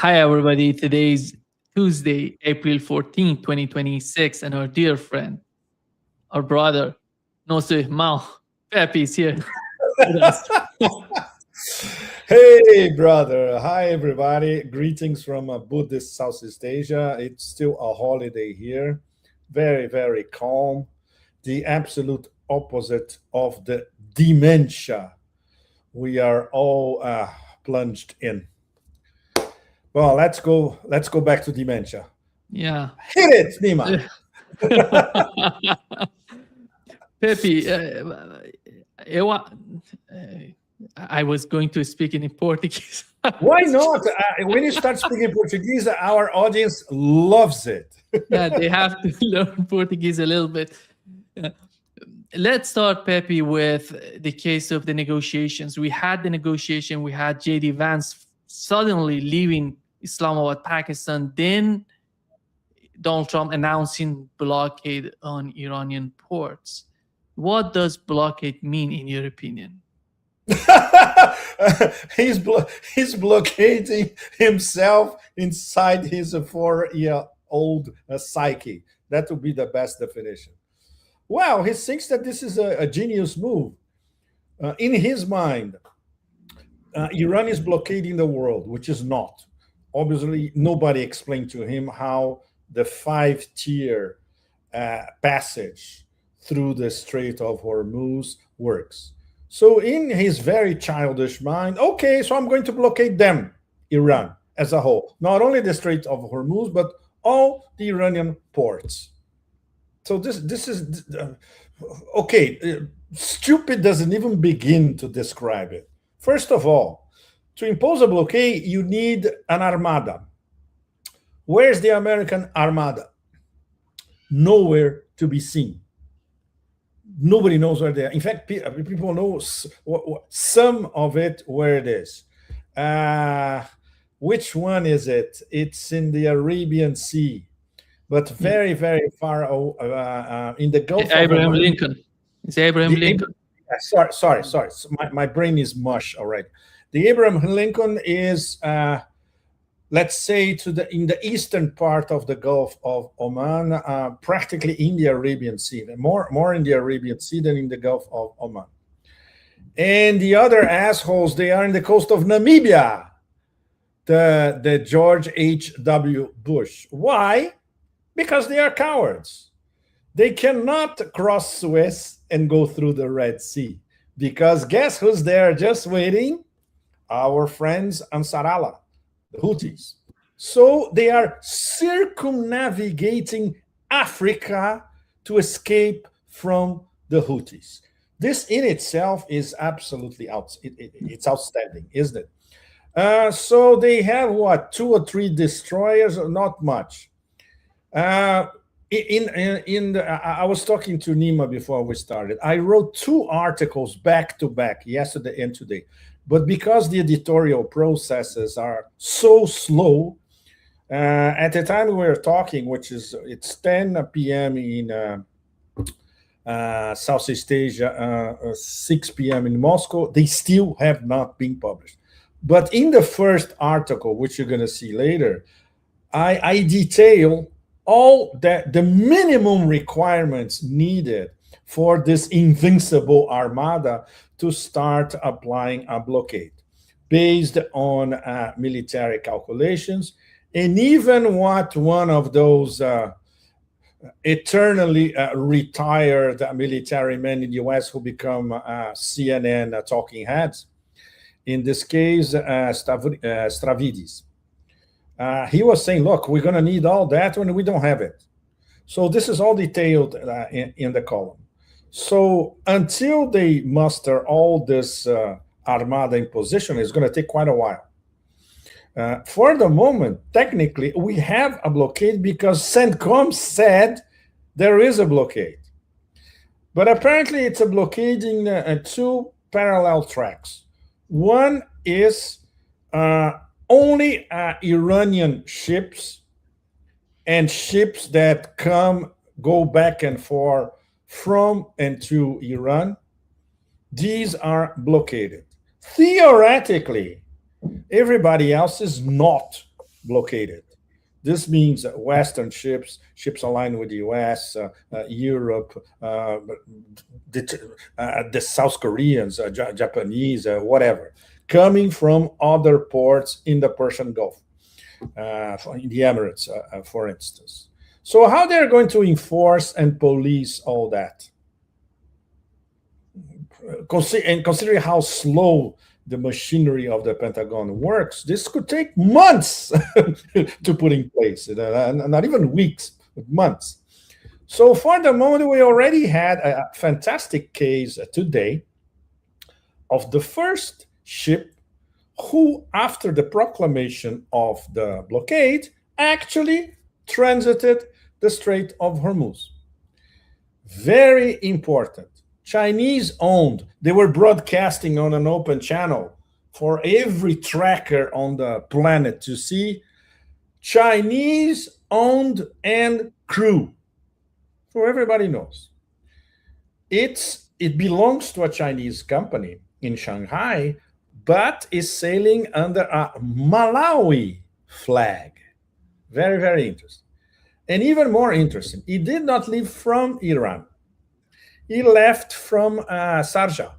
Hi, everybody. Today's Tuesday, April 14th, 2026, and our dear friend, our brother, nosso irmão, Pepe is here with us. Hey, brother. Hi, everybody. Greetings from Buddhist Southeast Asia. It's still a holiday here. Very, very calm. The absolute opposite of the dementia we are all plunged in. Well, let's go back to dementia. Yeah. Hit it, Nima. Pepe, eu, I was going to speak in Portuguese. Why not? When you start speaking Portuguese, our audience loves it. Yeah, they have to learn Portuguese a little bit. Uh, Let's start, Pepe, with the case of the negotiations. We had the negotiation. We had JD Vance suddenly leaving Islamabad, Pakistan. Then Donald Trump announcing blockade on Iranian ports. What does blockade mean, in your opinion? He's blockading himself inside his 4-year-old psyche. That would be the best definition. Well, he thinks that this is a genius move. In his mind, Iran is blockading the world, which is not. Obviously, nobody explained to him how the 5-tier passage through the Strait of Hormuz works. So, in his very childish mind, okay, so I'm going to blockade them, Iran as a whole, not only the Strait of Hormuz, but all the Iranian ports. So this is okay. Stupid doesn't even begin to describe it. First of all, to impose a blockade, you need an armada. Where's the American armada? Nowhere to be seen. Nobody knows where they are. In fact, people know some of it where it is. Which one is it? It's in the Arabian Sea, but very, very far in the Gulf Abraham of Lincoln. It's Abraham the Lincoln. Sorry. My brain is mush already. The Abraham Lincoln is, let's say, in the eastern part of the Gulf of Oman, practically in the Arabian Sea, more in the Arabian Sea than in the Gulf of Oman. And the other assholes, they are in the coast of Namibia, the George H.W. Bush. Why? Because they are cowards. They cannot cross Suez and go through the Red Sea. Because guess who's there just waiting? Our friends Ansar Allah, the Houthis. So they are circumnavigating Africa to escape from the Houthis. This in itself is absolutely it's outstanding, isn't it? So they have what, 2 or 3 destroyers, not much. I was talking to Nima before we started. I wrote 2 articles back to back, yesterday and today. But because the editorial processes are so slow, at the time we were talking, it's 10 p.m. in Southeast Asia, 6 p.m. in Moscow, they still have not been published. But in the first article, which you're going to see later, I detail all the minimum requirements needed for this invincible armada to start applying a blockade based on military calculations, and even what one of those eternally retired military men in the US who become CNN talking heads, in this case, Stavridis. He was saying, look, we're going to need all that when we don't have it. So this is all detailed in the column. So until they muster all this armada in position, it's going to take quite a while. For the moment, technically, we have a blockade because CENTCOM said there is a blockade. But apparently it's a blockade in 2 parallel tracks. One is only Iranian ships and ships that go back and forth from and to Iran. These are blockaded. Theoretically, everybody else is not. blockaded. This means Western ships aligned with the U.S., Europe, the South Koreans, Japanese, whatever, coming from other ports in the Persian Gulf, in the Emirates, for instance. So how they're going to enforce and police all that? And considering how slow the machinery of the Pentagon works, this could take months to put in place, not even weeks, but months. So for the moment, we already had a fantastic case today of the first ship who, after the proclamation of the blockade, actually transited the Strait of Hormuz. Very important. Chinese owned. They were broadcasting on an open channel for every tracker on the planet to see. Chinese owned and crew. So everybody knows. It belongs to a Chinese company in Shanghai, but is sailing under a Malawi flag. Very, very interesting. And even more interesting, it did not leave from Iran. He left from Sharjah,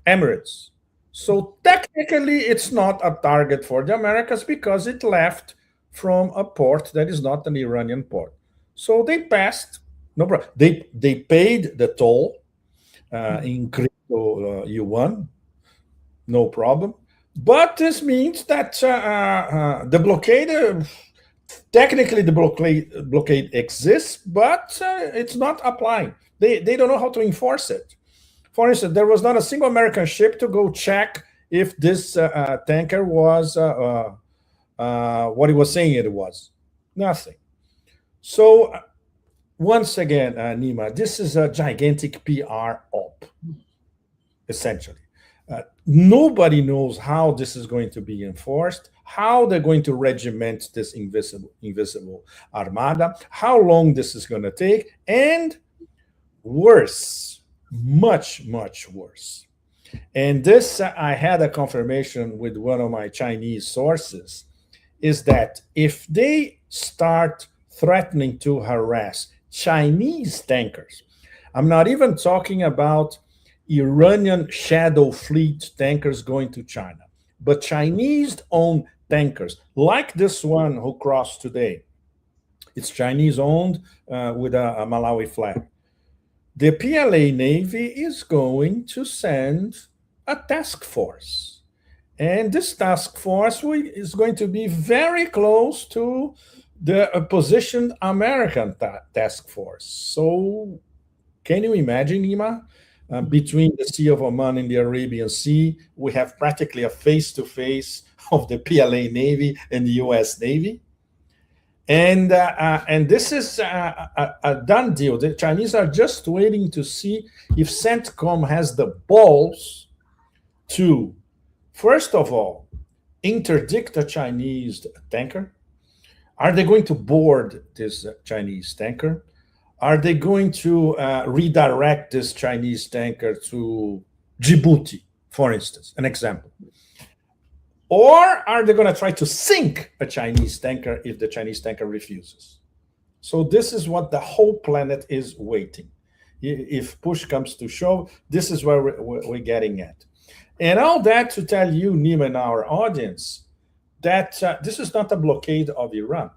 Emirates. So technically, it's not a target for the Americas because it left from a port that is not an Iranian port. So they passed, no problem. They paid the toll in crypto yuan, no problem. But this means that the blockade, technically the blockade exists, but it's not applying. They don't know how to enforce it. For instance, there was not a single American ship to go check if this tanker was what he was saying it was. Nothing. So once again, Nima, this is a gigantic PR op, essentially. Nobody knows how this is going to be enforced, how they're going to regiment this invisible armada, how long this is going to take, and worse, much, much worse. And this, I had a confirmation with one of my Chinese sources, is that if they start threatening to harass Chinese tankers, I'm not even talking about Iranian shadow fleet tankers going to China, but Chinese-owned tankers, like this one who crossed today. It's Chinese-owned with a Malawi flag. The PLA Navy is going to send a task force. And this task force is going to be very close to the positioned American task force. So can you imagine, Nima? Between the Sea of Oman and the Arabian Sea, we have practically a face-to-face of the PLA Navy and the U.S. Navy. And this is a done deal. The Chinese are just waiting to see if CENTCOM has the balls to, first of all, interdict a Chinese tanker. Are they going to board this Chinese tanker? Are they going to redirect this Chinese tanker to Djibouti, for instance, an example? Or are they going to try to sink a Chinese tanker if the Chinese tanker refuses? So this is what the whole planet is waiting. If push comes to shove, this is where we're getting at. And all that to tell you, Nima, and our audience, that this is not a blockade of Iran.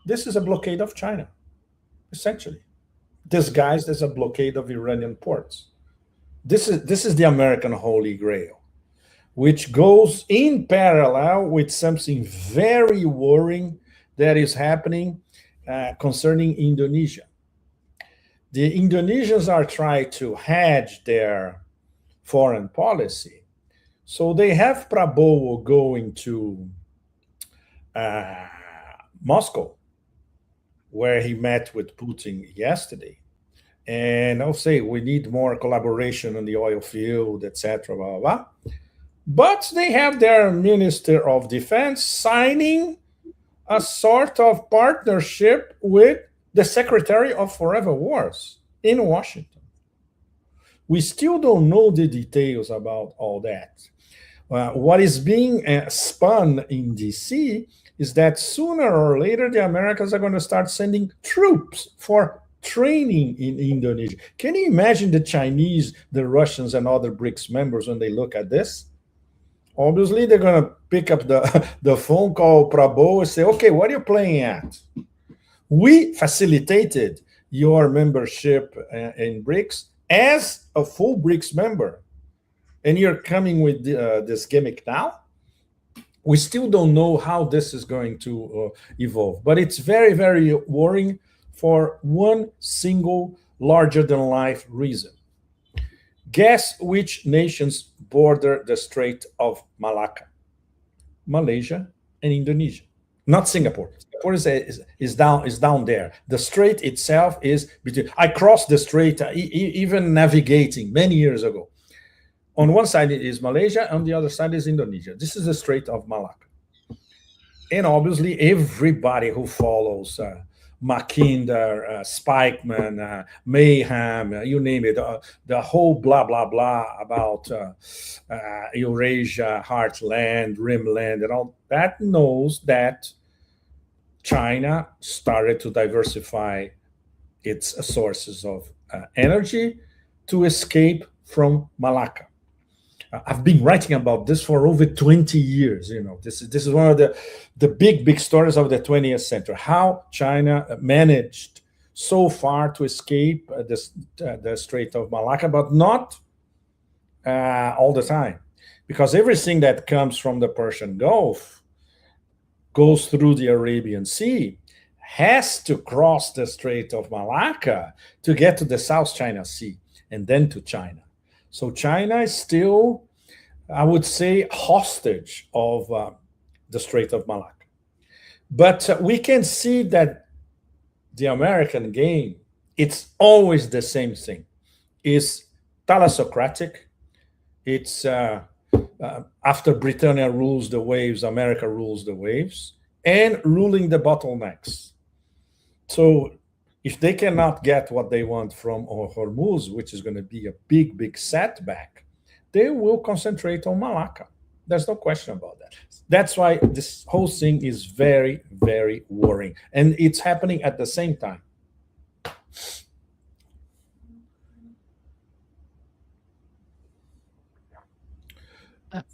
This is a blockade of China, essentially, disguised as a blockade of Iranian ports. This is the American Holy Grail, which goes in parallel with something very worrying that is happening concerning Indonesia. The Indonesians are trying to hedge their foreign policy. So they have Prabowo going to Moscow, where he met with Putin yesterday. And I'll say we need more collaboration on the oil field, etc., blah, blah, blah. But they have their Minister of Defense signing a sort of partnership with the Secretary of Forever Wars in Washington. We still don't know the details about all that. What is being spun in DC is that sooner or later the Americans are going to start sending troops for training in Indonesia. Can you imagine the Chinese, the Russians, and other BRICS members when they look at this? Obviously, they're going to pick up the phone call Prabo and say, okay, what are you playing at? We facilitated your membership in BRICS as a full BRICS member. And you're coming with this gimmick now? We still don't know how this is going to evolve. But it's very, very worrying for one single larger-than-life reason. Guess which nations border the Strait of Malacca? Malaysia and Indonesia, not Singapore. Singapore is down there. The strait itself is between. I crossed the strait even navigating many years ago. On one side is Malaysia, on the other side is Indonesia. This is the Strait of Malacca. And obviously, everybody who follows Mackinder, Spikeman, Mayhem, you name it, the whole blah, blah, blah about Eurasia, Heartland, Rimland, and all that knows that China started to diversify its sources of energy to escape from Malacca. I've been writing about this for over 20 years. You know, this is one of the big stories of the 20th century. How China managed so far to escape the Strait of Malacca, but not all the time, because everything that comes from the Persian Gulf goes through the Arabian Sea, has to cross the Strait of Malacca to get to the South China Sea and then to China. So China is still, I would say, hostage of the Strait of Malacca. But we can see that the American game, it's always the same thing. It's thalassocratic. It's after Britannia rules the waves, America rules the waves, and ruling the bottlenecks. So if they cannot get what they want from Hormuz, which is going to be a big setback, they will concentrate on Malacca. There's no question about that. That's why this whole thing is very, very worrying. And it's happening at the same time.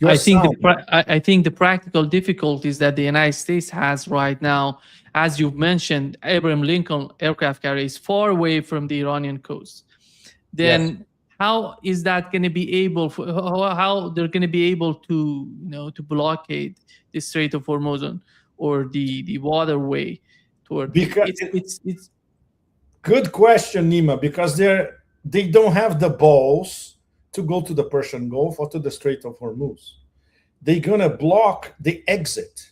I think the practical difficulties that the United States has right now, as you've mentioned, Abraham Lincoln aircraft carrier is far away from the Iranian coast. Then yes. How is that going to be able? How they're going to be able to, to blockade the Strait of Hormuz or the waterway toward? Because it's good question, Nima. Because they don't have the balls to go to the Persian Gulf or to the Strait of Hormuz. They're going to block the exit.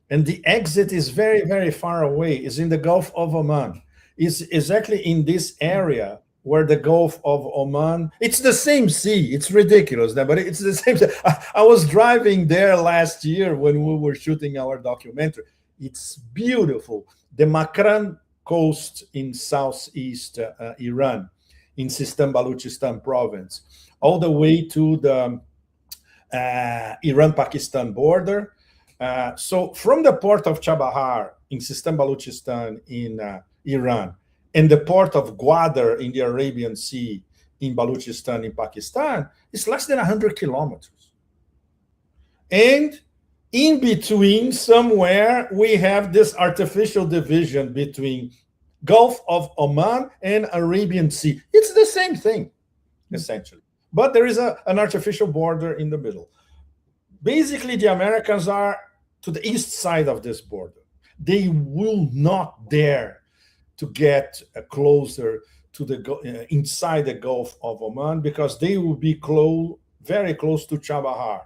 And the exit is very, very far away. It's in the Gulf of Oman. It's exactly in this area where the Gulf of Oman, it's the same sea. It's ridiculous, but it's the same. I was driving there last year when we were shooting our documentary. It's beautiful. The Makran coast in southeast Iran, in Sistan Baluchistan province, all the way to the Iran-Pakistan border. So from the port of Chabahar in Sistan Baluchistan in Iran, and the port of Gwadar in the Arabian Sea in Baluchistan in Pakistan, it's less than 100 kilometers. And in between, somewhere, we have this artificial division between Gulf of Oman and Arabian Sea. It's the same thing, essentially. But there is an artificial border in the middle. Basically, the Americans are to the east side of this border. They will not dare to get closer to the inside the Gulf of Oman, because they will be very close to Chabahar.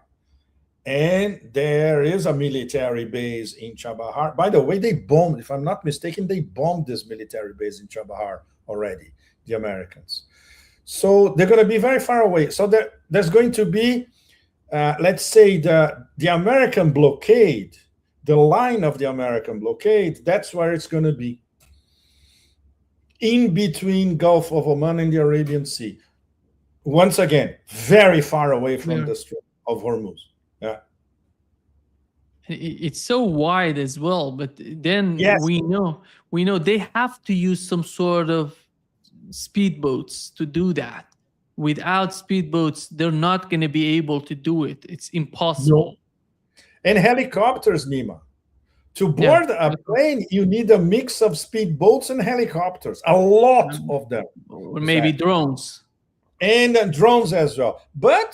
And there is a military base in Chabahar. By the way, they bombed, if I'm not mistaken, they bombed this military base in Chabahar already, the Americans. So they're going to be very far away. So there's going to be, let's say, the American blockade, the line of the American blockade, that's where it's going to be. In between Gulf of Oman and the Arabian Sea. Once again, very far away from the Strait of Hormuz. It's so wide as well, but then Yes. we know they have to use some sort of speedboats to do that. Without speedboats, they're not going to be able to do it. It's impossible. No. And helicopters, Nima. To Yeah. board a plane, you need a mix of speedboats and helicopters, a lot of them. Or maybe drones. And drones as well. But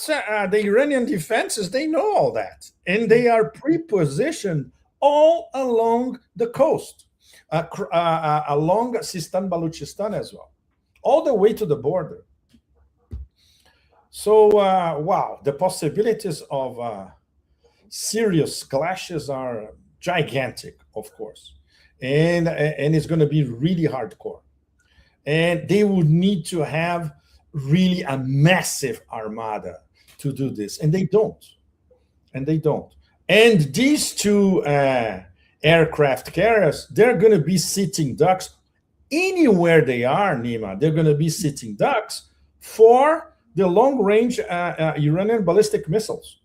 the Iranian defenses, they know all that. And they are pre-positioned all along the coast, along Sistan, Baluchistan as well, all the way to the border. So, wow, the possibilities of serious clashes are gigantic, of course. And it's going to be really hardcore. And they would need to have really a massive armada to do this, and they don't. And these two aircraft carriers, they're going to be sitting ducks anywhere they are, Nima. They're going to be sitting ducks for the long-range Iranian ballistic missiles.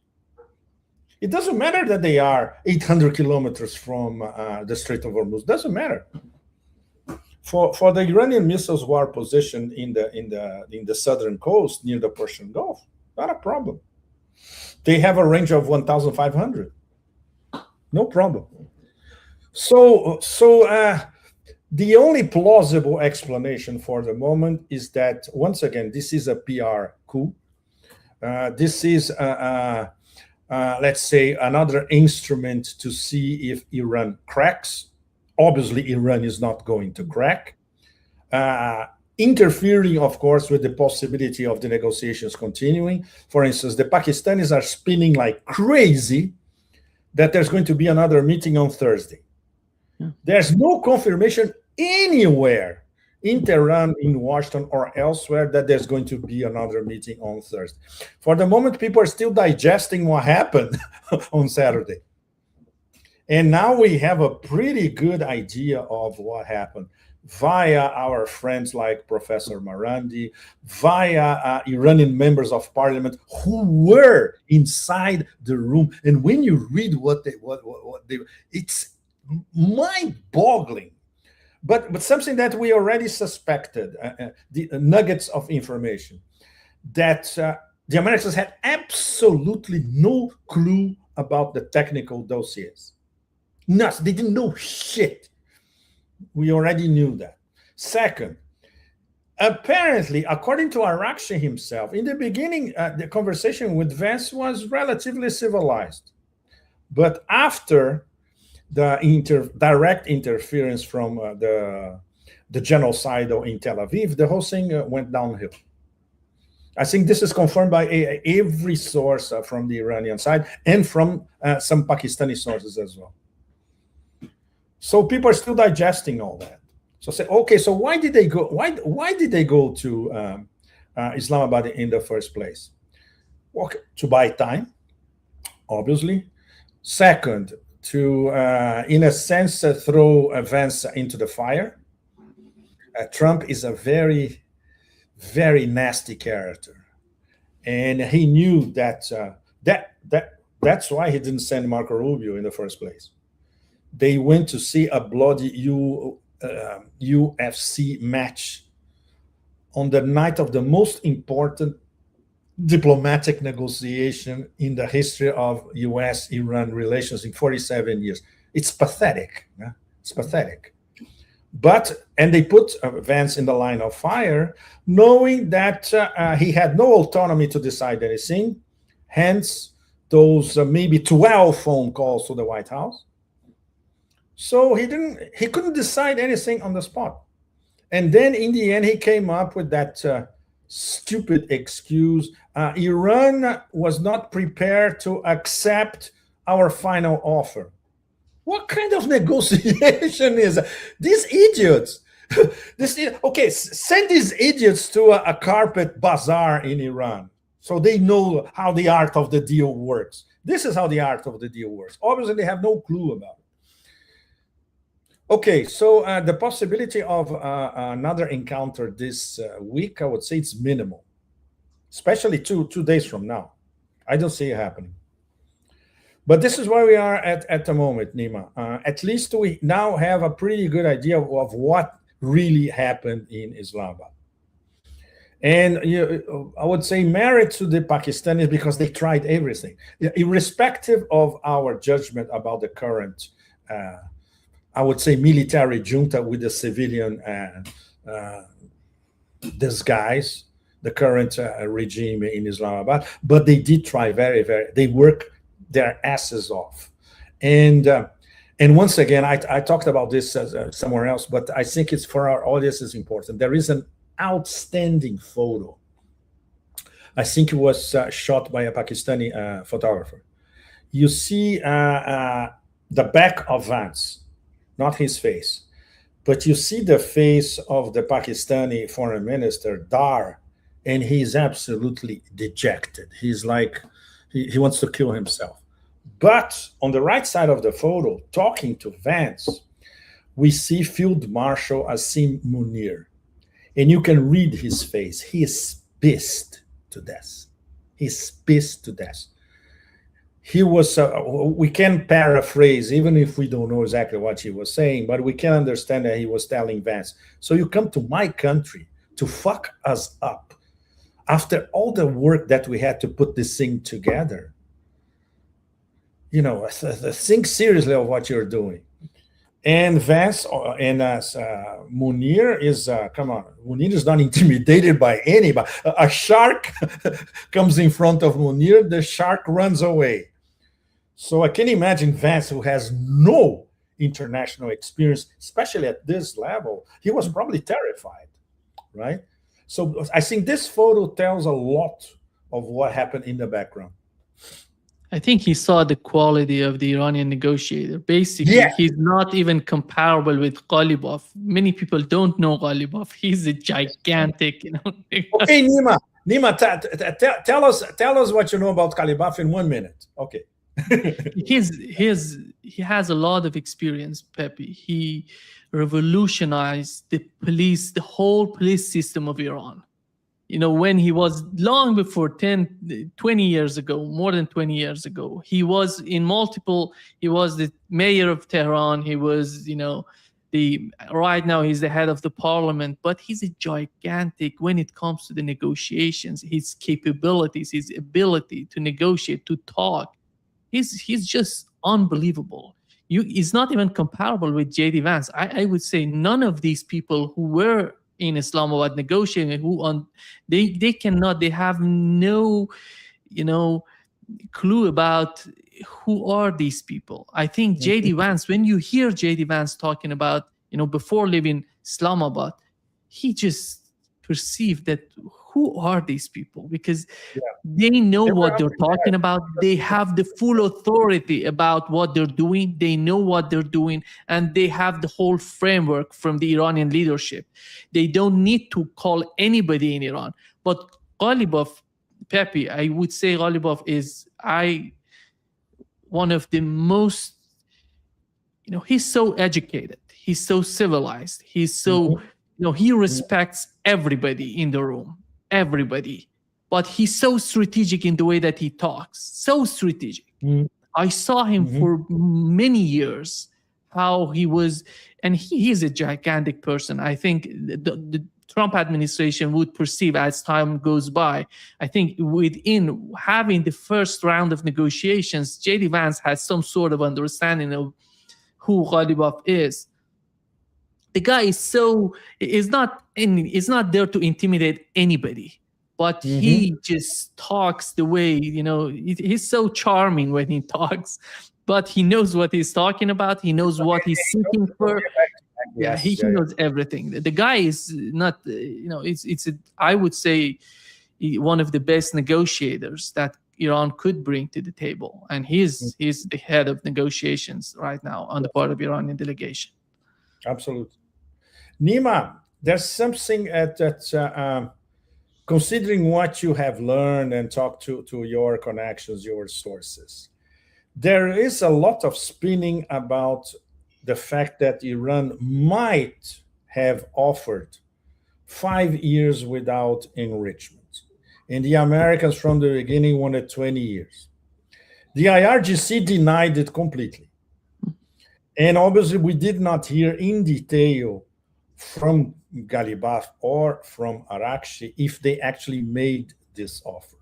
It doesn't matter that they are 800 kilometers from the Strait of Hormuz. Doesn't matter. For the Iranian missiles who are positioned in the southern coast near the Persian Gulf, not a problem. They have a range of 1,500. No problem. So the only plausible explanation for the moment is that, once again, this is a PR coup. This is, let's say, another instrument to see if Iran cracks. Obviously, Iran is not going to crack. Interfering, of course, with the possibility of the negotiations continuing. For instance, the Pakistanis are spinning like crazy that there's going to be another meeting on Thursday. Yeah. There's no confirmation anywhere in Tehran, in Washington, or elsewhere that there's going to be another meeting on Thursday. For the moment, people are still digesting what happened on Saturday. And now we have a pretty good idea of what happened via our friends like Professor Marandi, via Iranian members of parliament who were inside the room. And when you read what they, it's mind-boggling. But something that we already suspected, the nuggets of information, that the Americans had absolutely no clue about the technical dossiers. Nuts. They didn't know shit. We already knew that. Second, apparently, according to Arakshi himself, in the beginning, the conversation with Vance was relatively civilized. But after the direct interference from the genocidal in Tel Aviv, the whole thing went downhill. I think this is confirmed by every source from the Iranian side and from some Pakistani sources as well. So people are still digesting all that. So say, okay, so why did they go? Why did they go to Islamabad in the first place? Well, to buy time, obviously. Second, to in a sense throw Vance into the fire. Trump is a very, very nasty character, and he knew that that's why he didn't send Marco Rubio in the first place. They went to see a bloody UFC match on the night of the most important diplomatic negotiation in the history of U.S.-Iran relations in 47 years. It's pathetic. Yeah? It's pathetic. And they put Vance in the line of fire, knowing that he had no autonomy to decide anything, hence those maybe 12 phone calls to the White House. So he couldn't decide anything on the spot. And then in the end, he came up with that stupid excuse. Iran was not prepared to accept our final offer. What kind of negotiation is that? These idiots. Okay, send these idiots to a carpet bazaar in Iran so they know how the art of the deal works. This is how the art of the deal works. Obviously, they have no clue about it. Okay, so the possibility of another encounter this week, I would say it's minimal, especially two days from now. I don't see it happening. But this is where we are at the moment, Nima. At least we now have a pretty good idea of what really happened in Islamabad. And I would say merit to the Pakistanis because they tried everything, irrespective of our judgment about the current, I would say, military junta with the civilian disguise, the current regime in Islamabad. But they did try they work their asses off. And once again, I talked about this somewhere else, but I think it's for our audience is important. There is an outstanding photo. I think it was shot by a Pakistani photographer. You see the back of Vance, not his face, but you see the face of the Pakistani foreign minister, Dar, and he's absolutely dejected. He's like, he wants to kill himself. But on the right side of the photo, talking to Vance, we see Field Marshal Asim Munir. And you can read his face. He is pissed to death. He's pissed to death. He was, we can paraphrase, even if we don't know exactly what he was saying, but we can understand that he was telling Vance, so you come to my country to fuck us up. After all the work that we had to put this thing together, think seriously of what you're doing. And Vance and Munir is, come on, Munir is not intimidated by anybody. A shark comes in front of Munir, the shark runs away. So I can imagine Vance, who has no international experience, especially at this level, he was probably terrified, right? So I think this photo tells a lot of what happened in the background. I think he saw the quality of the Iranian negotiator. Basically, he's not even comparable with Ghalibaf. Many people don't know Ghalibaf. He's a gigantic, Okay, Nima, tell us what you know about Ghalibaf in 1 minute. Okay. He has a lot of experience, Pepe. He revolutionized the whole police system of Iran. When he was long before 20 years ago, more than 20 years ago, he was he was the mayor of Tehran. He was, right now he's the head of the parliament, but he's a gigantic when it comes to the negotiations, his capabilities, his ability to negotiate, to talk. He's just unbelievable. He's not even comparable with J.D. Vance. I would say none of these people who were in Islamabad negotiating, they have no, clue about who are these people. I think J.D. Vance, when you hear J.D. Vance talking about, before leaving Islamabad, he just perceived that who are these people? Because they know what they're talking about. They have the full authority about what they're doing. They know what they're doing, and they have the whole framework from the Iranian leadership. They don't need to call anybody in Iran. But Ghalibaf, Pepe, I would say Ghalibaf is one of the most, he's so educated. He's so civilized. He's so, he respects everybody in the room. Everybody. But he's so strategic in the way that he talks. So strategic. I saw him for many years, how he was, and he is a gigantic person. I think the Trump administration would perceive as time goes by. I think within having the first round of negotiations, J.D. Vance has some sort of understanding of who Ghalibaf is. The guy is not there to intimidate anybody, but he just talks the way, he's so charming when he talks, but he knows what he's talking about. He knows what he's seeking for. He knows everything. The guy is not, I would say one of the best negotiators that Iran could bring to the table. And he's the head of negotiations right now on the part of Iranian delegation. Absolutely. Nima, there's something that considering what you have learned and talked to your connections, your sources, there is a lot of spinning about the fact that Iran might have offered 5 years without enrichment. And the Americans from the beginning wanted 20 years. The IRGC denied it completely. And obviously, we did not hear in detail from Galibaf or from Arakshi if they actually made this offer.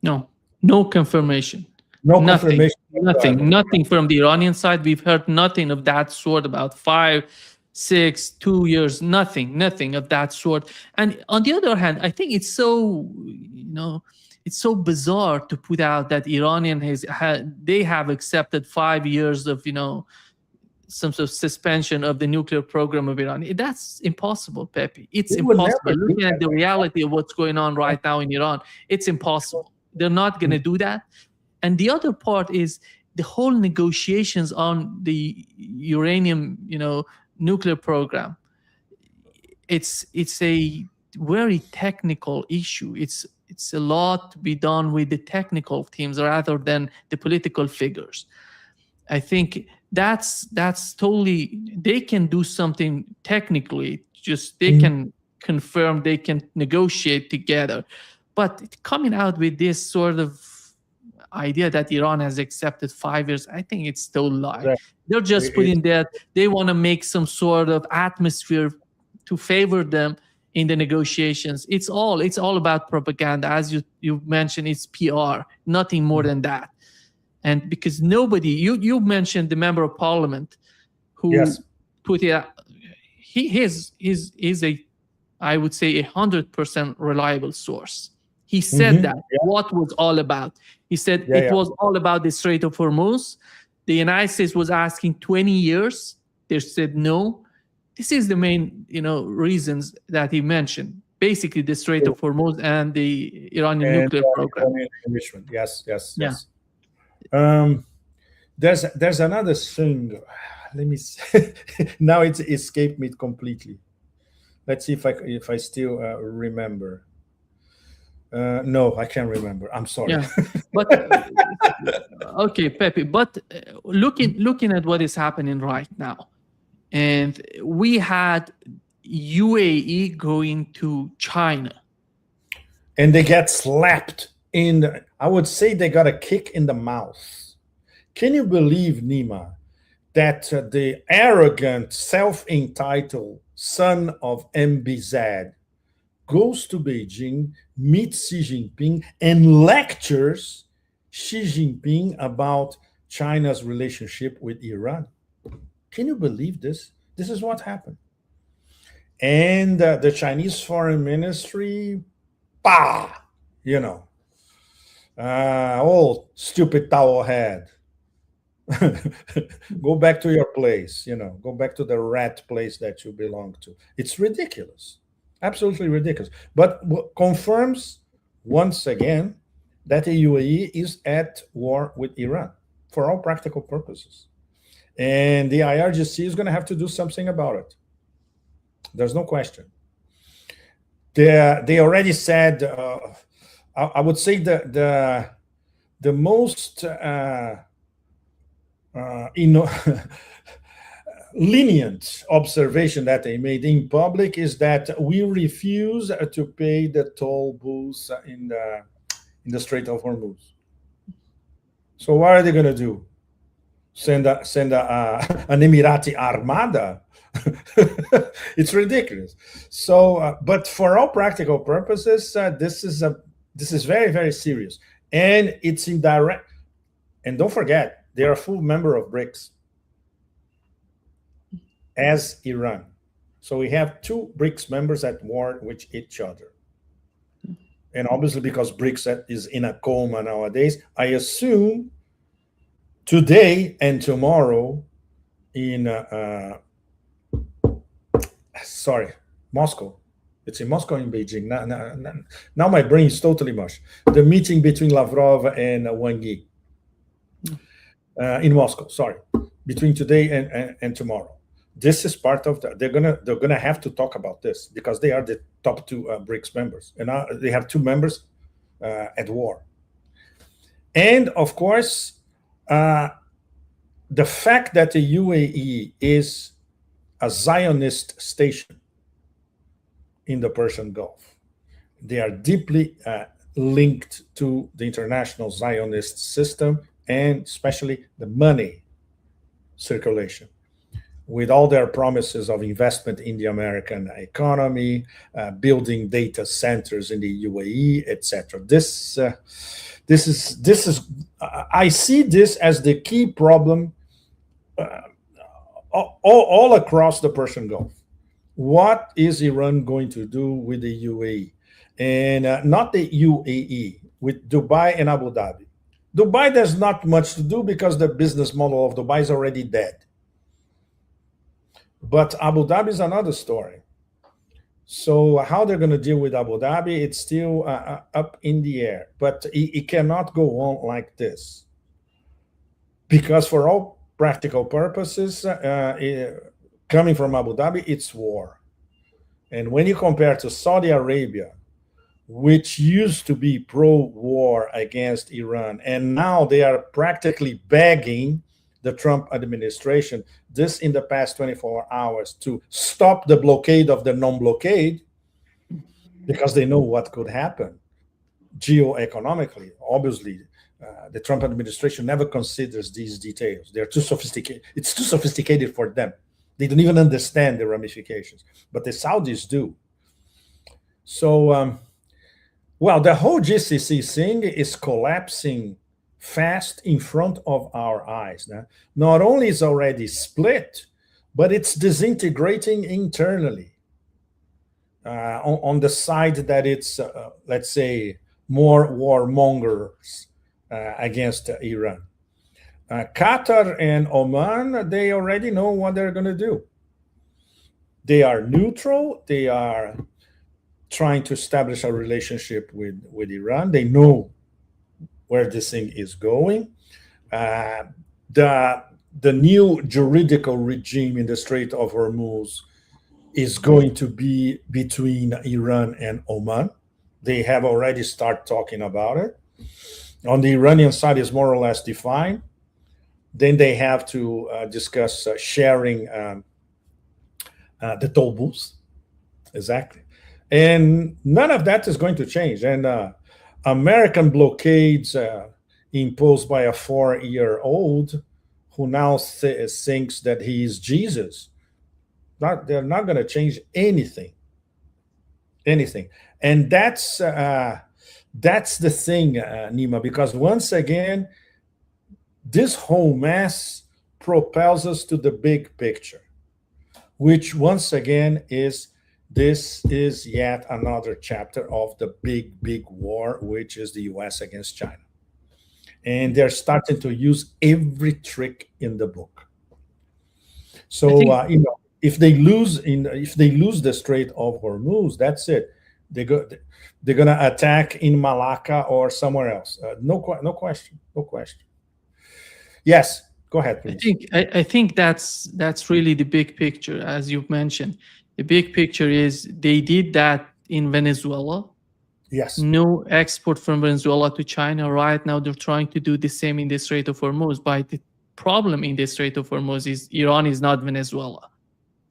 No confirmation. No Nothing, confirmation. nothing from the Iranian side. We've heard nothing of that sort about 5, 6, 2 years, nothing of that sort. And on the other hand, I think it's so, it's so bizarre to put out that Iranian they have accepted 5 years of, some sort of suspension of the nuclear program of Iran. That's impossible, Pepe. It's impossible. Looking at the reality of what's going on right now in Iran, it's impossible. They're not going to do that. And the other part is the whole negotiations on the uranium, nuclear program. It's a very technical issue. It's a lot to be done with the technical teams rather than the political figures. I think that's totally, they can do something technically, just they can confirm, they can negotiate together. But coming out with this sort of idea that Iran has accepted 5 years, I think it's still a lie. Right. They're just putting that they want to make some sort of atmosphere to favor them in the negotiations. It's all about propaganda. As you mentioned, it's PR, nothing more than that. And because nobody, you mentioned the member of parliament who put it out, he's a, I would say, 100% reliable source. He said that what was all about. He said it was all about the Strait of Hormuz. The United States was asking 20 years. They said no. This is the main, reasons that he mentioned. Basically, the Strait of Hormuz and the Iranian nuclear program. Yes. There's another thing. Let me see. Now it's escaped me completely. Let's see if I still remember. No, I can't remember. I'm sorry. Yeah, but okay, Pepe. But looking at what is happening right now, and we had UAE going to China, and they get slapped in. I would say they got a kick in the mouth. Can you believe, Nima, that the arrogant, self-entitled son of MBZ goes to Beijing, meets Xi Jinping, and lectures Xi Jinping about China's relationship with Iran? Can you believe this? This is what happened. And the Chinese Foreign Ministry, oh, stupid towel head. Go back to your place, go back to the rat place that you belong to. It's ridiculous. Absolutely ridiculous. But confirms once again that the UAE is at war with Iran for all practical purposes. And the IRGC is going to have to do something about it. There's no question. They already said, I would say the most lenient observation that they made in public is that we refuse to pay the toll booths in the Strait of Hormuz. So what are they going to do? Send an Emirati armada? It's ridiculous. So, but for all practical purposes, this is very, very serious, and it's indirect. And don't forget, they are a full member of BRICS, as Iran. So we have two BRICS members at war with each other. And obviously, because BRICS is in a coma nowadays, I assume today and tomorrow in Moscow. It's in Moscow, in Beijing. Now my brain is totally mush. The meeting between Lavrov and Wang Yi in Moscow. Sorry, between today and tomorrow. This is part of that. They're gonna have to talk about this because they are the top two BRICS members, and they have two members at war. And of course, the fact that the UAE is a Zionist station in the Persian Gulf, they are deeply linked to the international Zionist system and especially the money circulation, with all their promises of investment in the American economy, building data centers in the UAE, etc. This is I see this as the key problem all across the Persian Gulf. What is Iran going to do with the UAE? And not the UAE, with Dubai and Abu Dhabi. Dubai, there's not much to do because the business model of Dubai is already dead. But Abu Dhabi is another story. So how they're going to deal with Abu Dhabi, it's still up in the air. But it cannot go on like this. Because for all practical purposes, coming from Abu Dhabi, it's war. And when you compare to Saudi Arabia, which used to be pro-war against Iran, and now they are practically begging the Trump administration, this in the past 24 hours, to stop the blockade of the non-blockade, because they know what could happen geoeconomically. Obviously, the Trump administration never considers these details. They're too sophisticated. It's too sophisticated for them. They don't even understand the ramifications, but the Saudis do. So, well, the whole GCC thing is collapsing fast in front of our eyes. Now, not only is already split, but it's disintegrating internally on the side that it's, let's say, more warmongers against Iran. Qatar and Oman, they already know what they're going to do. They are neutral. They are trying to establish a relationship with Iran. They know where this thing is going. The new juridical regime in the Strait of Hormuz is going to be between Iran and Oman. They have already started talking about it. On the Iranian side, is more or less defined. Then they have to discuss sharing the toll booths. Exactly. And none of that is going to change. And American blockades imposed by a 4-year-old who now thinks that he is Jesus, they're not going to change anything. And that's the thing, Nima, because once again, this whole mess propels us to the big picture, which once again is this is yet another chapter of the big war, which is the US against China. And they're starting to use every trick in the book. So if they lose the Strait of Hormuz, that's it. They're going to attack in Malacca or somewhere else. No question. Yes, go ahead, please. I think that's really the big picture, as you've mentioned. The big picture is they did that in Venezuela. Yes. No export from Venezuela to China. Right now, they're trying to do the same in the Strait of Hormuz. But the problem in the Strait of Hormuz is Iran is not Venezuela.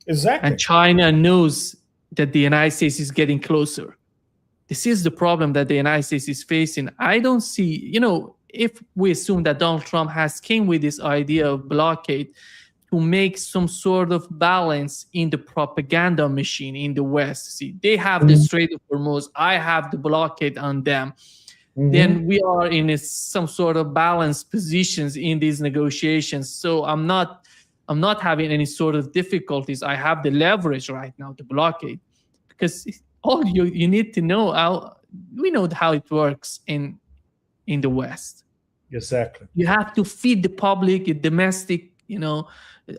Exactly. And China knows that the United States is getting closer. This is the problem that the United States is facing. I don't see, if we assume that Donald Trump has came with this idea of blockade to make some sort of balance in the propaganda machine in the West. See, they have the Strait of Hormuz, I have the blockade on them. Then we are in some sort of balanced positions in these negotiations. So I'm not having any sort of difficulties. I have the leverage right now, the blockade, because all you need to know, we know how it works in the West. Exactly. You have to feed the public, the domestic,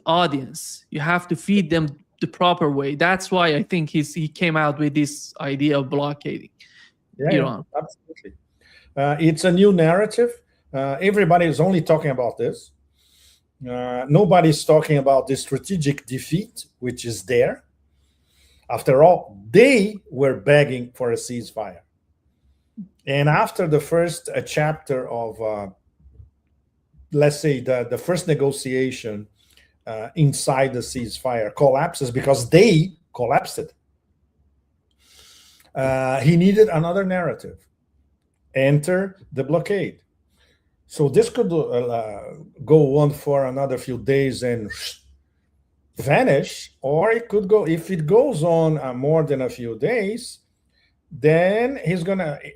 audience. You have to feed them the proper way. That's why I think he came out with this idea of blockading Iran. Absolutely. It's a new narrative. Everybody is only talking about this. Nobody's talking about the strategic defeat, which is there. After all, they were begging for a ceasefire. And after the first chapter of, let's say, the first negotiation inside the ceasefire collapses because they collapsed it, he needed another narrative. enter the blockade. So this could go on for another few days and vanish, or it could go, if it goes on more than a few days, then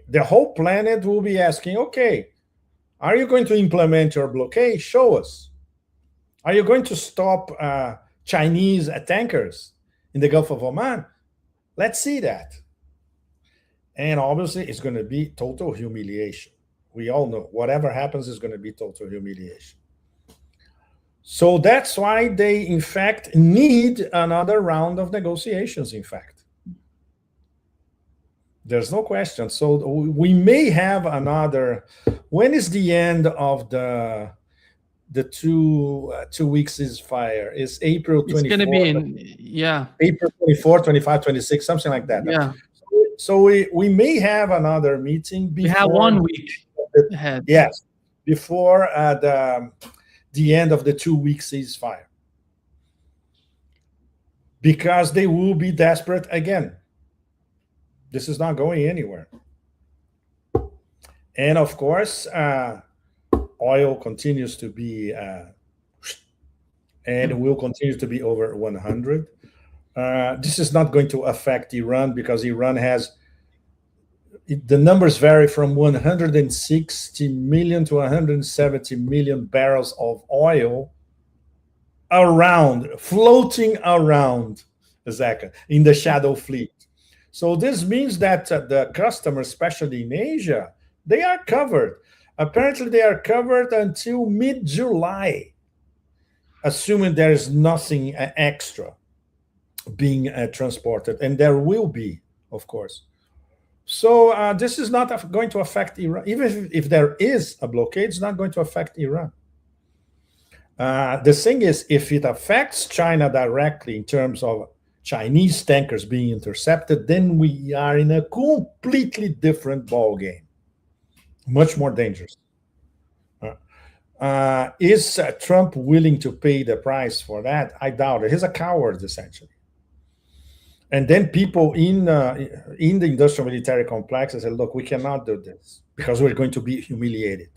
the whole planet will be asking, okay, are you going to implement your blockade? Show us. Are you going to stop Chinese tankers in the Gulf of Oman? Let's see that. And obviously, it's going to be total humiliation. We all know whatever happens is going to be total humiliation. So that's why they, in fact, need another round of negotiations, in fact. There's no question. So we may have another. When is the end of the 2 weeks ceasefire? Is April 24th? It's going to be in, April 24, 25, 26, something like that. Yeah. So we may have another meeting before. We have 1 week ahead. Yes, before the end of the 2 week ceasefire. Because they will be desperate again. This is not going anywhere. And of course, oil continues to be, and will continue to be over 100. This is not going to affect Iran because Iran has, the numbers vary from 160 million to 170 million barrels of oil floating around, Zaka, in the shadow fleet. So this means that the customers, especially in Asia, they are covered. Apparently, they are covered until mid-July, assuming there is nothing extra being transported. And there will be, of course. So this is not going to affect Iran. Even if there is a blockade, it's not going to affect Iran. The thing is, if it affects China directly in terms of Chinese tankers being intercepted, then we are in a completely different ballgame, much more dangerous. Is Trump willing to pay the price for that? I doubt it. He's a coward, essentially. And then people in the industrial military complex said, look, we cannot do this because we're going to be humiliated.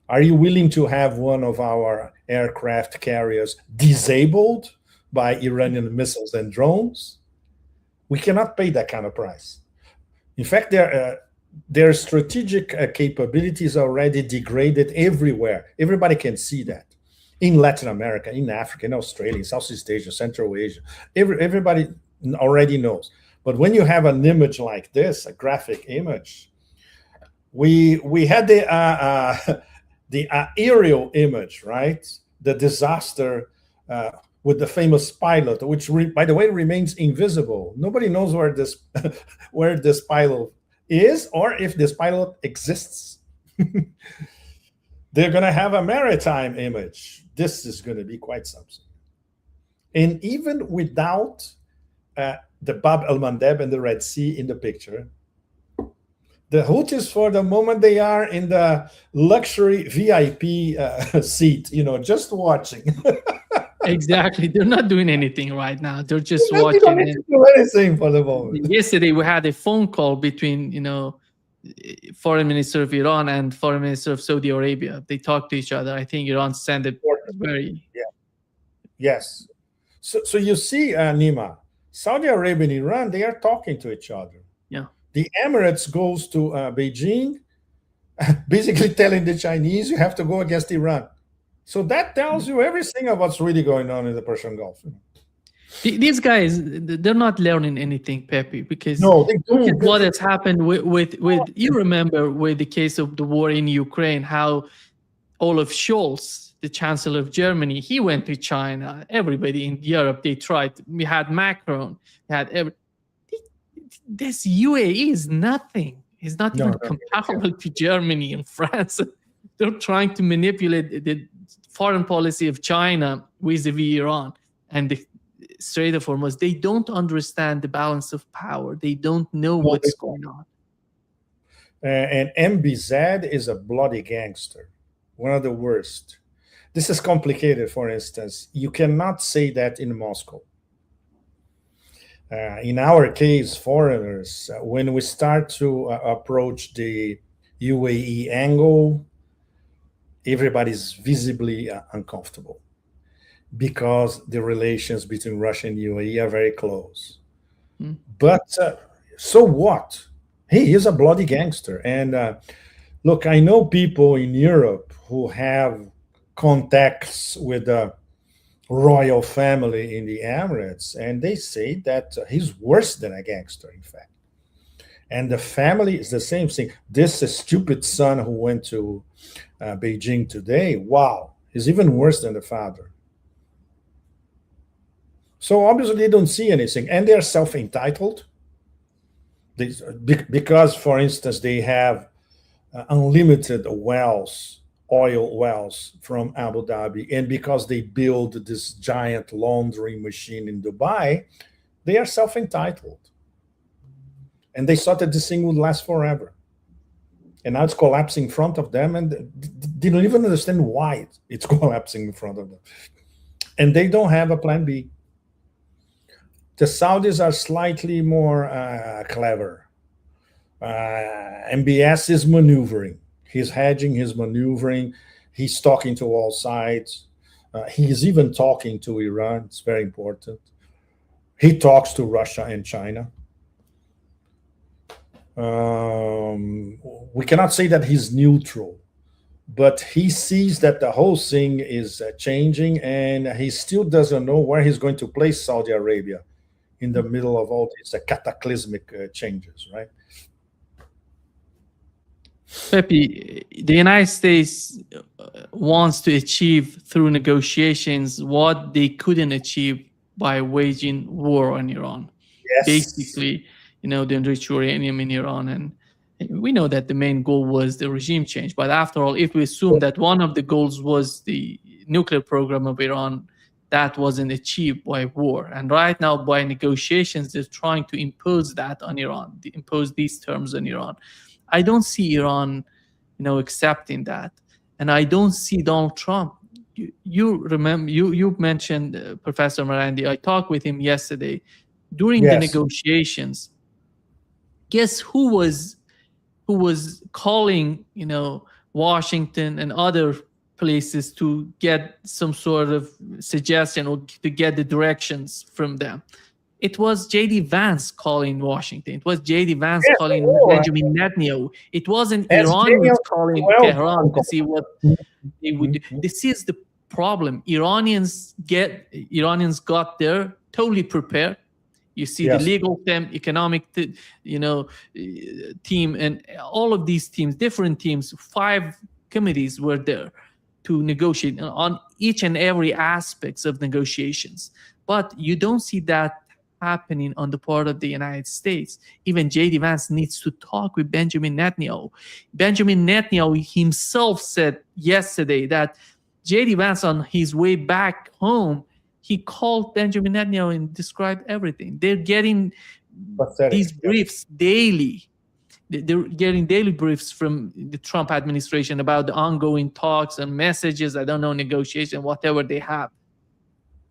Are you willing to have one of our aircraft carriers disabled by Iranian missiles and drones? We cannot pay that kind of price. In fact, their strategic capabilities are already degraded everywhere. Everybody can see that. In Latin America, in Africa, in Australia, in Southeast Asia, Central Asia, everybody already knows. But when you have an image like this, a graphic image, we had the aerial image, right? The disaster with the famous pilot, which, by the way, remains invisible. Nobody knows where this where this pilot is, or if this pilot exists. They're going to have a maritime image. This is going to be quite something. And even without the Bab el-Mandeb and the Red Sea in the picture, the Houthis, for the moment, they are in the luxury VIP seat, just watching. Exactly. They're not doing anything right now. They're just watching. They don't need to do anything for the moment. Yesterday, we had a phone call between, Foreign Minister of Iran and Foreign Minister of Saudi Arabia. They talked to each other. I think Iran sent a very... Yeah. Yes. So you see, Nima, Saudi Arabia and Iran, they are talking to each other. Yeah. The Emirates goes to Beijing, basically telling the Chinese, you have to go against Iran. So that tells you everything of what's really going on in the Persian Gulf. These guys, they're not learning anything, Pepe, because no, they do. What has happened with you remember with the case of the war in Ukraine, how Olaf Scholz, the Chancellor of Germany, he went to China. Everybody in Europe, they tried. We had Macron. We had this UAE is nothing. It's not even comparable to Germany and France. They're trying to manipulate the foreign policy of China vis-a-vis Iran and the Strait of Hormuz. They don't understand the balance of power. They don't know what's going on. And MBZ is a bloody gangster, one of the worst. This is complicated, for instance. You cannot say that in Moscow. In our case, foreigners, when we start to approach the UAE angle, everybody's visibly uncomfortable because the relations between Russia and UAE are very close. But so what? He is a bloody gangster. And look, I know people in Europe who have contacts with the royal family in the Emirates, and they say that he's worse than a gangster, in fact. And the family is the same thing. This stupid son who went to Beijing today, wow, he's even worse than the father. So obviously they don't see anything, and they're self-entitled. Because, for instance, they have unlimited wells, oil wells from Abu Dhabi, and because they build this giant laundering machine in Dubai, they are self-entitled. And they thought that this thing would last forever. And now it's collapsing in front of them, and they don't even understand why it's collapsing in front of them. And they don't have a plan B. The Saudis are slightly more clever. MBS is maneuvering. He's hedging, he's maneuvering. He's talking to all sides. He's even talking to Iran. It's very important. He talks to Russia and China. We cannot say that he's neutral, but he sees that the whole thing is changing, and he still doesn't know where he's going to place Saudi Arabia in the middle of all these cataclysmic changes, right? Pepe, the United States wants to achieve through negotiations what they couldn't achieve by waging war on Iran. Yes. Basically, the enriched uranium in Iran. And we know that the main goal was the regime change. But after all, if we assume that one of the goals was the nuclear program of Iran, that wasn't achieved by war. And right now, by negotiations, they're trying to impose that on Iran, impose these terms on Iran. I don't see Iran, accepting that. And I don't see Donald Trump. You remember, you mentioned Professor Marandi. I talked with him yesterday. During the negotiations, guess who was calling, Washington and other places to get some sort of suggestion or to get the directions from them? It was J.D. Vance calling Washington. It was J.D. Vance calling Benjamin Netanyahu. It wasn't Iranians calling Tehran to see what they would do. This is the problem. Iranians got there totally prepared. You see the legal team, economic, team, and all of these teams, different teams, 5 committees were there to negotiate on each and every aspects of negotiations. But you don't see that happening on the part of the United States. Even J.D. Vance needs to talk with Benjamin Netanyahu. Benjamin Netanyahu himself said yesterday that J.D. Vance, on his way back home, he called Benjamin Netanyahu and described everything. They're getting these briefs daily. They're getting daily briefs from the Trump administration about the ongoing talks and messages, negotiation, whatever they have.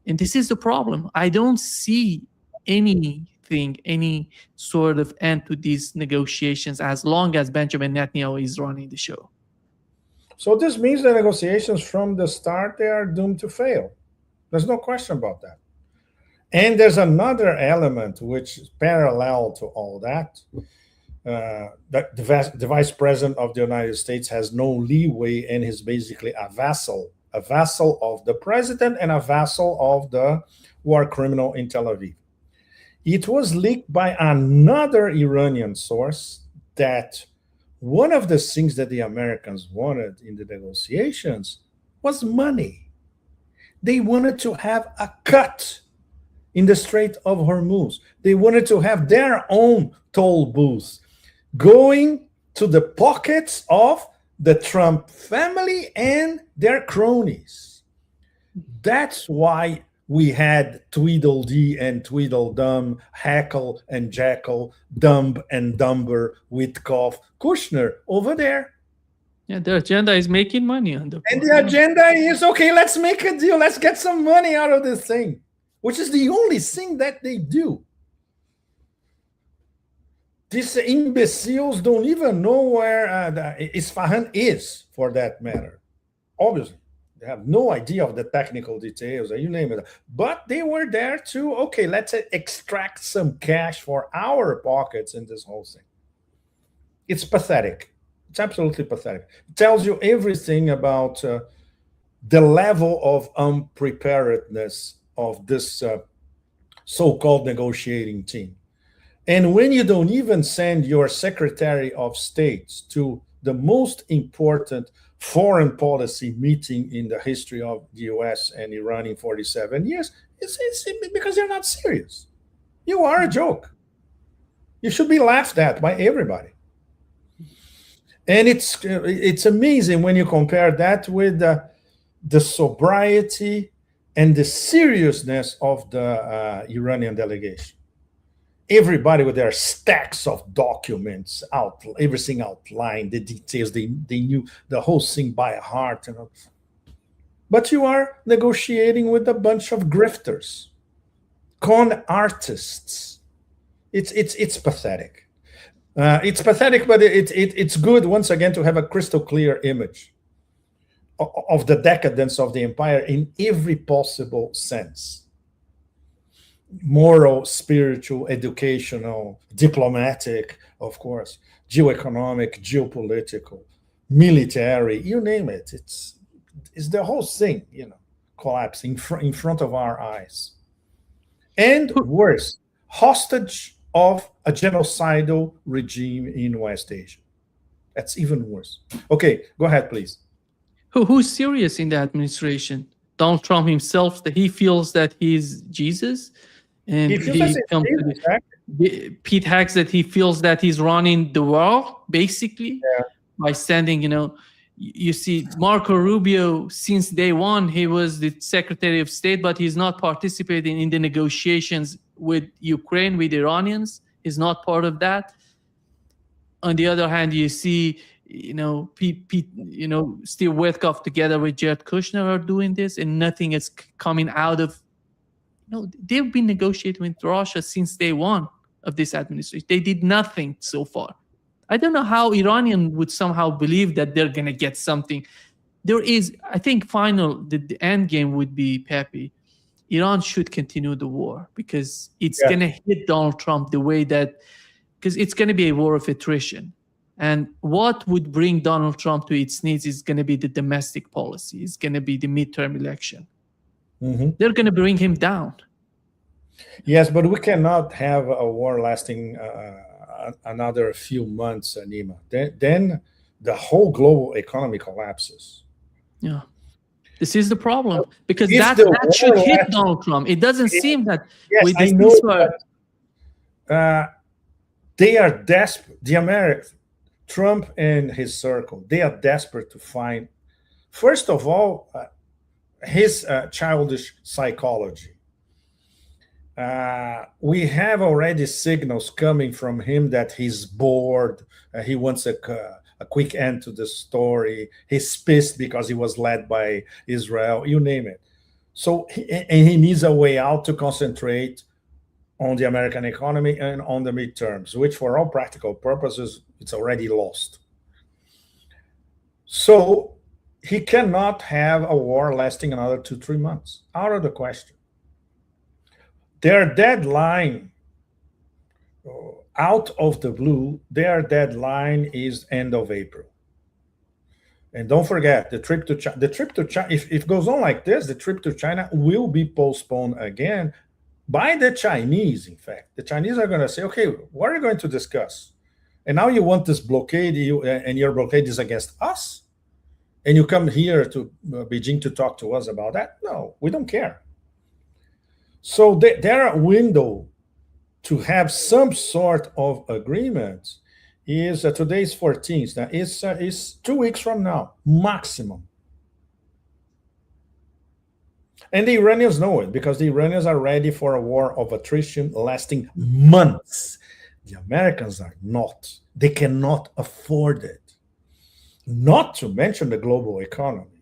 And this is the problem. I don't see anything, any sort of end to these negotiations as long as Benjamin Netanyahu is running the show. So this means the negotiations from the start, they are doomed to fail. There's no question about that. And there's another element which is parallel to all that. That the vice president of the United States has no leeway and is basically a vassal of the president and a vassal of the war criminal in Tel Aviv. It was leaked by another Iranian source that one of the things that the Americans wanted in the negotiations was money. They wanted to have a cut in the Strait of Hormuz. They wanted to have their own toll booths going to the pockets of the Trump family and their cronies. That's why we had Tweedledee and Tweedledum, Hackle and Jackal, Dumb and Dumber, Witkoff, Kushner over there. Yeah, the agenda is making money. And the agenda is, okay, let's make a deal. Let's get some money out of this thing, which is the only thing that they do. These imbeciles don't even know where Isfahan is, for that matter. Obviously, they have no idea of the technical details, or you name it. But they were there to, okay, let's extract some cash for our pockets in this whole thing. It's pathetic. It's absolutely pathetic. It tells you everything about the level of unpreparedness of this so-called negotiating team. And when you don't even send your Secretary of State to the most important foreign policy meeting in the history of the US and Iran in 47 years, it's because you're not serious. You are a joke. You should be laughed at by everybody. And it's amazing when you compare that with the sobriety and the seriousness of the Iranian delegation. Everybody with their stacks of documents, everything outlined, the details, they knew the whole thing by heart. But you are negotiating with a bunch of grifters, con artists. It's pathetic. It's pathetic, but it's good, once again, to have a crystal clear image of the decadence of the empire in every possible sense. Moral, spiritual, educational, diplomatic, of course, geoeconomic, geopolitical, military, you name it. It's the whole thing, collapsing in front of our eyes. And worse, hostage of a genocidal regime in West Asia. That's even worse. Okay, go ahead, please. Who's serious in the administration? Donald Trump himself, that he feels that he's Jesus? And Pete Hacks, that he feels that he's running the world, basically, by sending, you see, Marco Rubio, since day one, he was the Secretary of State, but he's not participating in the negotiations with Ukraine, with Iranians. He's not part of that. On the other hand, you see, Steve Witkoff together with Jared Kushner are doing this, and nothing is coming out of. They've been negotiating with Russia since day one of this administration. They did nothing so far. I don't know how Iranian would somehow believe that they're going to get something. There is, I think, the end game would be, Pepe, Iran should continue the war, because it's going to hit Donald Trump the way that, because it's going to be a war of attrition. And what would bring Donald Trump to its knees is going to be the domestic policy. It's going to be the midterm election. Mm-hmm. They're going to bring him down. Yes, but we cannot have a war lasting another few months, Nima. Then the whole global economy collapses. Yeah. This is the problem, because that should hit Donald Trump. It doesn't seem that with this they are desperate. The Americans, Trump and his circle, they are desperate to find, first of all, his childish psychology. We have already signals coming from him that he's bored. He wants a quick end to the story. He's pissed because he was led by Israel, you name it. So he needs a way out to concentrate on the American economy and on the midterms, which for all practical purposes, it's already lost. So he cannot have a war lasting another 2-3 months. Out of the question. Their deadline, out of the blue, their deadline is end of April. And don't forget, the trip to China, if it goes on like this, the trip to China will be postponed again by the Chinese, in fact. The Chinese are going to say, okay, what are you going to discuss? And now you want this blockade, and your blockade is against us? And you come here to Beijing to talk to us about that? No, we don't care. So their window to have some sort of agreement is today's 14th. Now is 2 weeks from now, maximum. And the Iranians know it, because the Iranians are ready for a war of attrition lasting months. The Americans are not. They cannot afford it. Not to mention the global economy.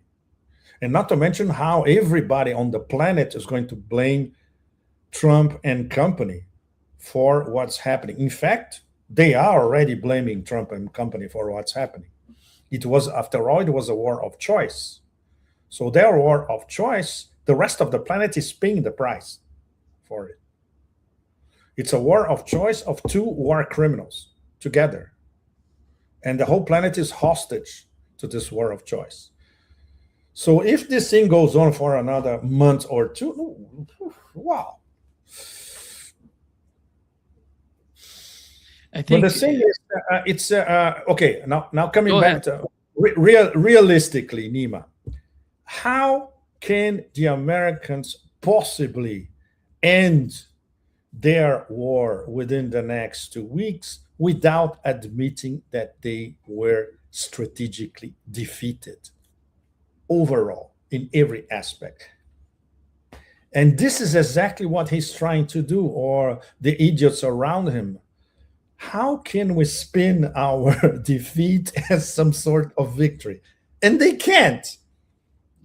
And not to mention how everybody on the planet is going to blame Trump and company for what's happening. In fact, They are already blaming Trump and company for what's happening. It was, after all, it was a war of choice. So their war of choice, the rest of the planet is paying the price for it. It's a war of choice of two war criminals together. And the whole planet is hostage to this war of choice. So if this thing goes on for another month or two, wow. I But think the thing is, it's okay. Now coming Go back ahead. to realistically, Nima, how can the Americans possibly end their war within the next 2 weeks without admitting that they were strategically defeated overall in every aspect? And this is exactly what he's trying to do, or the idiots around him. How can we spin our defeat as some sort of victory? And they can't.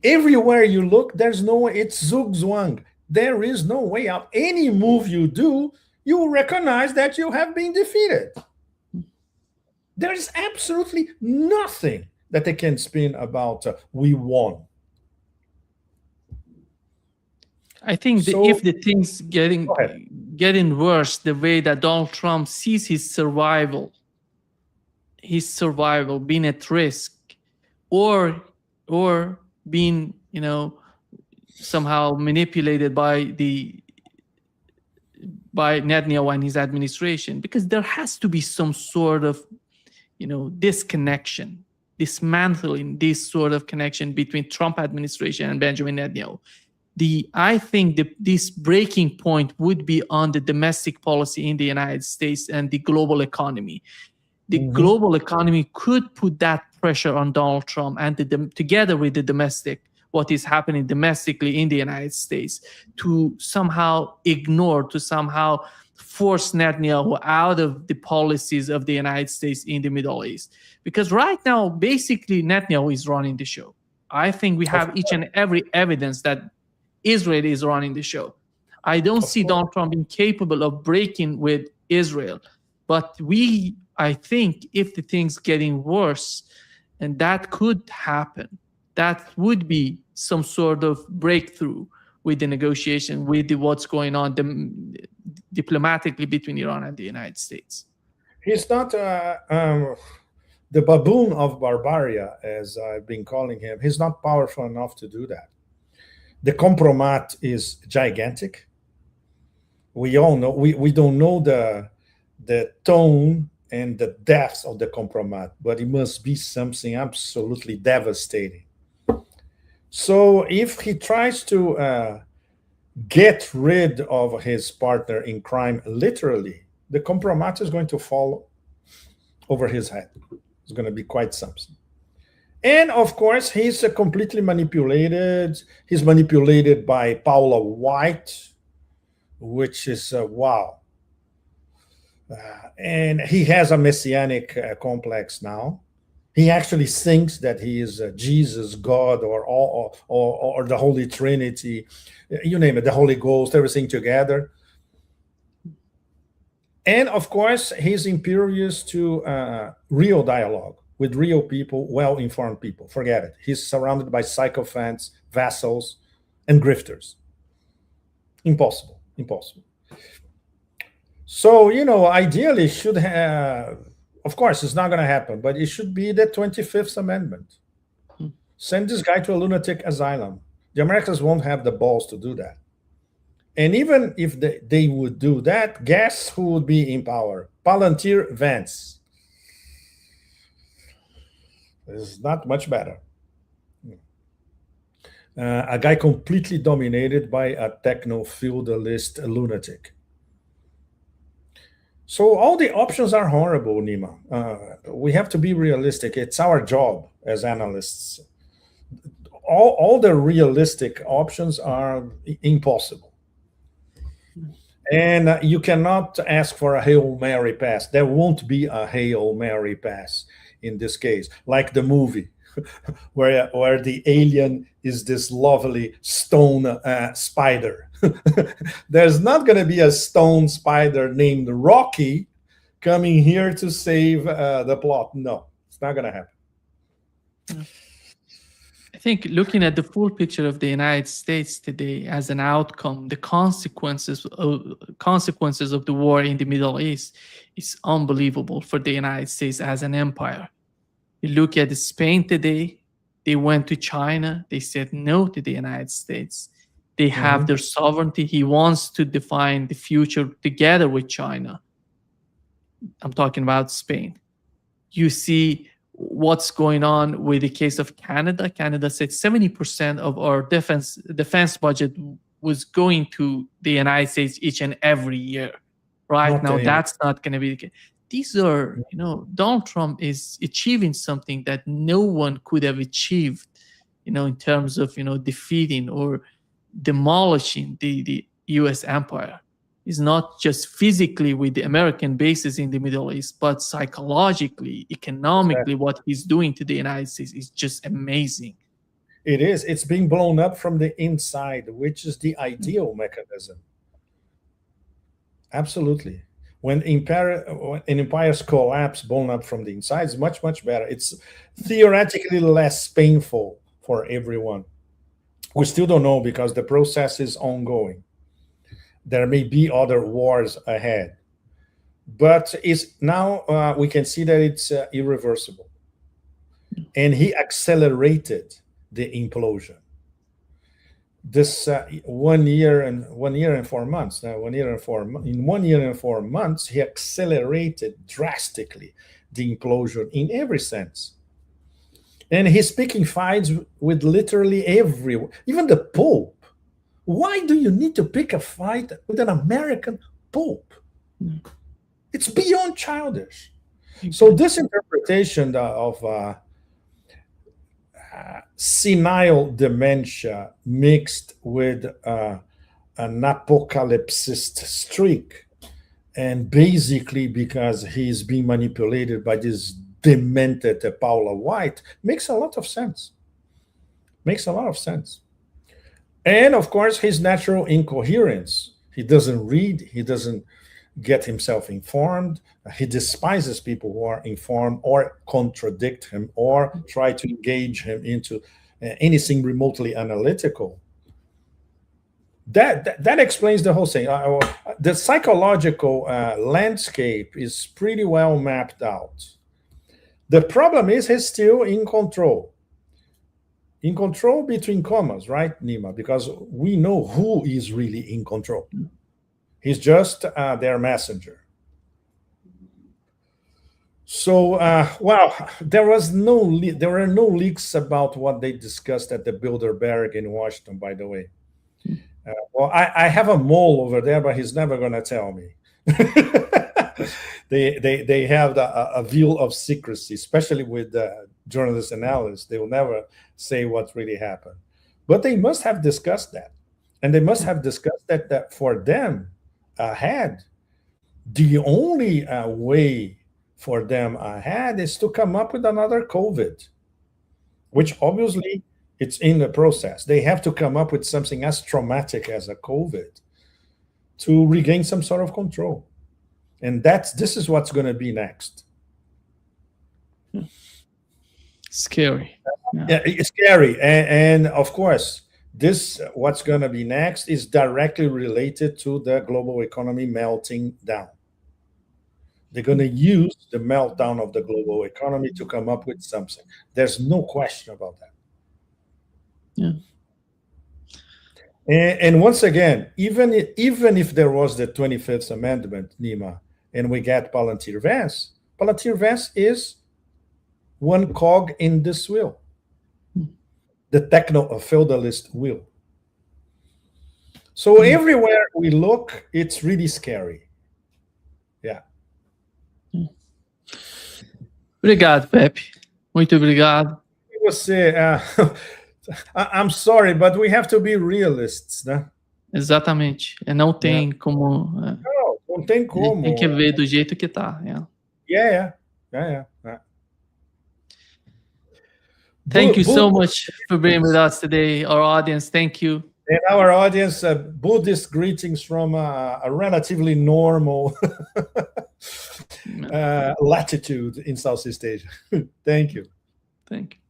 Everywhere you look, there's no way. It's zugzwang. There is no way out. Any move you do, you will recognize that you have been defeated. There is absolutely nothing that they can spin about we won. I think So- if the things Go ahead. getting worse, the way that Donald Trump sees his survival being at risk, or being somehow manipulated by Netanyahu and his administration, because there has to be some sort of disconnection, dismantling this sort of connection between Trump administration and Benjamin Netanyahu. I think this breaking point would be on the domestic policy in the United States and the global economy. The global economy could put that pressure on Donald Trump and together with the domestic, what is happening domestically in the United States, to somehow ignore, to somehow force Netanyahu out of the policies of the United States in the Middle East. Because right now, basically, Netanyahu is running the show. I think we have each and every evidence that Israel is running the show. I don't see Donald Trump being capable of breaking with Israel. But I think if the things getting worse, and that could happen, that would be some sort of breakthrough with the negotiation, with what's going on diplomatically between Iran and the United States. He's not the baboon of Barbaria, as I've been calling him. He's not powerful enough to do that. The compromat is gigantic. We all know, we don't know the tone and the depth of the compromat, but it must be something absolutely devastating. So if he tries to get rid of his partner in crime, literally, the compromat is going to fall over his head. It's going to be quite something. And of course, he's completely manipulated. He's manipulated by Paula White, which is wow. And he has a messianic complex now. He actually thinks that he is Jesus, God, or the Holy Trinity, you name it, the Holy Ghost, everything together. And of course, he's impervious to real dialogue with real people, well-informed people. Forget it. He's surrounded by sycophants, vassals, and grifters. Impossible. So, ideally should have, of course, it's not going to happen, but it should be the 25th Amendment. Send this guy to a lunatic asylum. The Americans won't have the balls to do that. And even if they would do that, guess who would be in power? Palantir Vance. It's not much better. A guy completely dominated by a techno-feudalist lunatic. So all the options are horrible, Nima. We have to be realistic. It's our job as analysts. All the realistic options are impossible. And you cannot ask for a Hail Mary pass. There won't be a Hail Mary pass in this case, like the movie where the alien is this lovely stone spider. There's not going to be a stone spider named Rocky coming here to save the plot. No, it's not going to happen. I think looking at the full picture of the United States today as an outcome, the consequences of the war in the Middle East is unbelievable for the United States as an empire. You look at Spain today, they went to China, they said no to the United States. They have their sovereignty. He wants to define the future together with China. I'm talking about Spain. You see what's going on with the case of Canada. Canada said 70% of our defense budget was going to the United States each and every year. Right now, that's not going to be the case. These are, Donald Trump is achieving something that no one could have achieved, in terms of, defeating or demolishing the U.S. empire. Is not just physically with the American bases in the Middle East, but psychologically, economically, what he's doing to the United States is just amazing. It is. It's being blown up from the inside, which is the ideal mechanism. Absolutely. When empires collapse, blown up from the inside, it's much, much better. It's theoretically less painful for everyone. We still don't know because the process is ongoing. There may be other wars ahead, but now we can see that it's irreversible. And he accelerated the implosion. This 1 year and 4 months. Now, in 1 year and 4 months, he accelerated drastically the implosion in every sense. And he's picking fights with literally everyone, even the Pope. Why do you need to pick a fight with an American Pope? It's beyond childish. So this interpretation of senile dementia mixed with an apocalypsist streak, and basically because he's being manipulated by this demented Paula White, makes a lot of sense. Makes a lot of sense. And of course, his natural incoherence. He doesn't read, he doesn't get himself informed. He despises people who are informed or contradict him or try to engage him into anything remotely analytical. That explains the whole thing. The psychological landscape is pretty well mapped out. The problem is he's still in control. In control between commas, right, Nima? Because we know who is really in control. He's just their messenger. So, there were no leaks about what they discussed at the Bilderberg in Washington, by the way. I have a mole over there, but he's never going to tell me. They have a veil of secrecy, especially with journalists and analysts. They will never say what really happened. But they must have discussed that. And they must have discussed that for them ahead, the only way for them ahead is to come up with another COVID, which obviously it's in the process. They have to come up with something as traumatic as a COVID to regain some sort of control. And this is what's going to be next. Scary. Yeah, it's scary. And of course, what's going to be next is directly related to the global economy melting down. They're going to use the meltdown of the global economy to come up with something. There's no question about that. Yeah. And once again, even if there was the 25th Amendment, Nima, and we get Palantir Vance is one cog in this wheel, the techno-feudalist wheel. So everywhere we look, it's really scary. Yeah. Obrigado, Pepe. Muito obrigado. Você, I'm sorry, but we have to be realists, né? Exatamente. Não tem como. Não tem como. Tem que ver do jeito que tá. Yeah. Thank you so much for being with us today, our audience. Thank you. And our audience, Buddhist greetings from a relatively normal latitude in Southeast Asia. Thank you. Thank you.